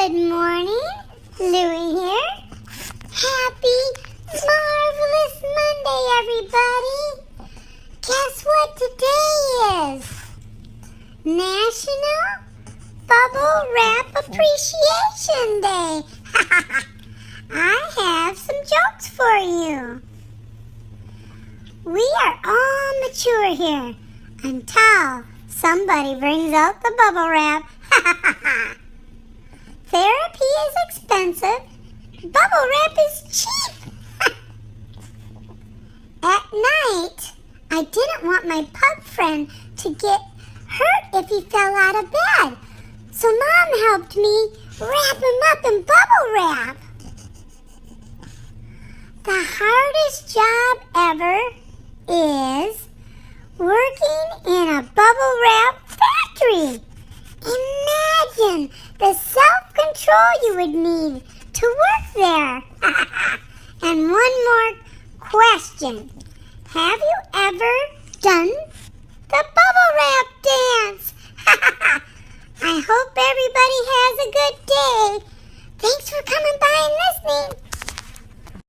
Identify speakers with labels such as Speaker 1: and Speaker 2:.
Speaker 1: Good morning, Louie here. Happy, marvelous Monday, everybody. Guess what today is? National Bubble Wrap Appreciation Day. I have some jokes for you. We are all mature here until somebody brings out the bubble wrap. Therapy is expensive. Bubble wrap is cheap. At night, I didn't want my pug friend to get hurt if he fell out of bed. So Mom helped me wrap him up in bubble wrap. The hardest job ever is working in a bubble wrap factory. Imagine the self-control you would need to work there. And one more question. Have you ever done the bubble wrap dance? I hope everybody has a good day. Thanks for coming by and listening.